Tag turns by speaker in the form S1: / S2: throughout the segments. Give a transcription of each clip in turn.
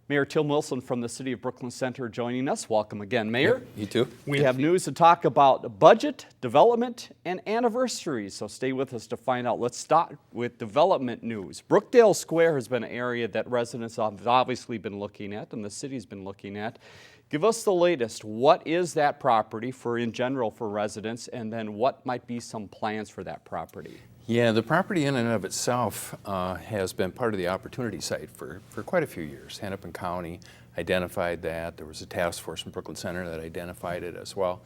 S1: Mayor Tim Willson from the City of Brooklyn Center joining us. Welcome again, Mayor.
S2: Yep, you too.
S1: We have news to talk about budget, development, and anniversaries, so stay with us to find out. Let's start with development news. Brookdale Square has been an area that residents have obviously been looking at and the city's been looking at. Give us the latest. What is that property in general for residents, and then what might be some plans for that property?
S2: Yeah, the property in and of itself has been part of the opportunity site for quite a few years. Hennepin County identified that. There was a task force in Brooklyn Center that identified it as well.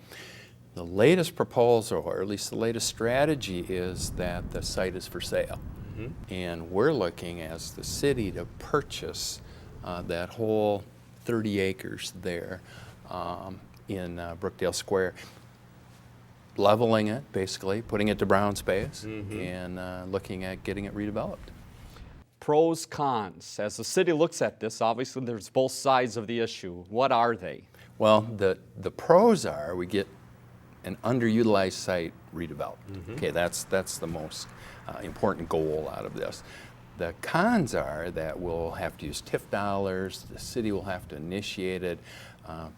S2: The latest proposal, or at least the latest strategy, is that the site is for sale. And we're looking as the city to purchase that whole 30 acres there in Brookdale Square. Leveling it, basically, putting it to brown space, and looking at getting it redeveloped.
S1: Pros, cons. As the city looks at this, obviously there's both sides of the issue. What are they?
S2: Well, the pros are we get an underutilized site redeveloped. Okay, that's the most important goal out of this. The cons are that we'll have to use TIF dollars, the city will have to initiate it.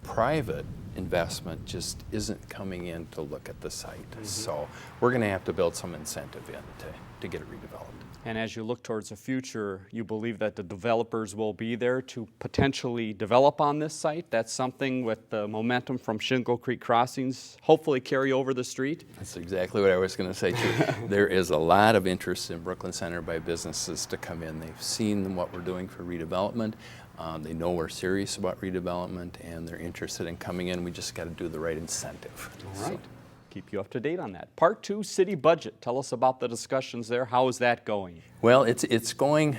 S2: Private investment just isn't coming in to look at the site. So we're going to have to build some incentive in to get it redeveloped.
S1: And as you look towards the future, you believe that the developers will be there to potentially develop on this site? That's something with the momentum from Shingle Creek Crossings hopefully carry over the street?
S2: That's exactly what I was going to say too. There is a lot of interest in Brooklyn Center by businesses to come in. They've seen what we're doing for redevelopment. They know we're serious about redevelopment, and they're interested in coming in. We just got to do the right incentive.
S1: All right. Keep you up to date on that. Part 2, city budget. Tell us about the discussions there. How is that going?
S2: Well, it's going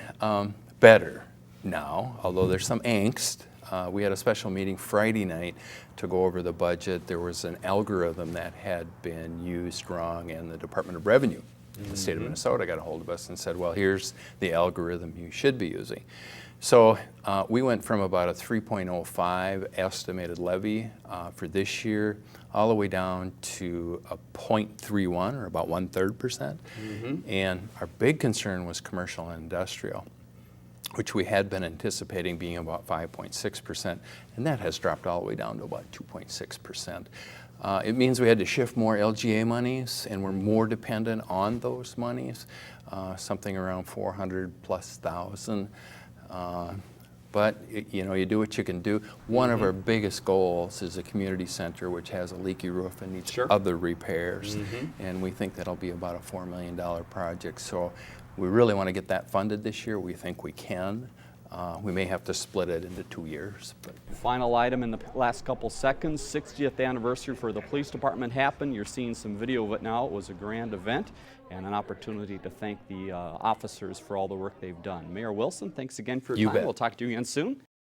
S2: better now, although there's some angst. We had a special meeting Friday night to go over the budget. There was an algorithm that had been used wrong, and the Department of Revenue in the state of Minnesota got a hold of us and said, well, here's the algorithm you should be using. So we went from about a 3.05 estimated levy for this year all the way down to a 0.31, or about 1/3%. And our big concern was commercial and industrial, which we had been anticipating being about 5.6%, and that has dropped all the way down to about 2.6%. It means we had to shift more LGA monies, and we're more dependent on those monies, something around 400,000+. But you do what you can do. One of our biggest goals is a community center which has a leaky roof and needs other repairs, and we think that'll be about a $4 million project. So we really want to get that funded this year. We think we can. We may have to split it into 2 years. But.
S1: Final item in the last couple seconds, 60th anniversary for the police department happened. You're seeing some video of it now. It was a grand event and an opportunity to thank the officers for all the work they've done. Mayor Willson, thanks again for your time.
S2: Bet.
S1: We'll talk to you again soon.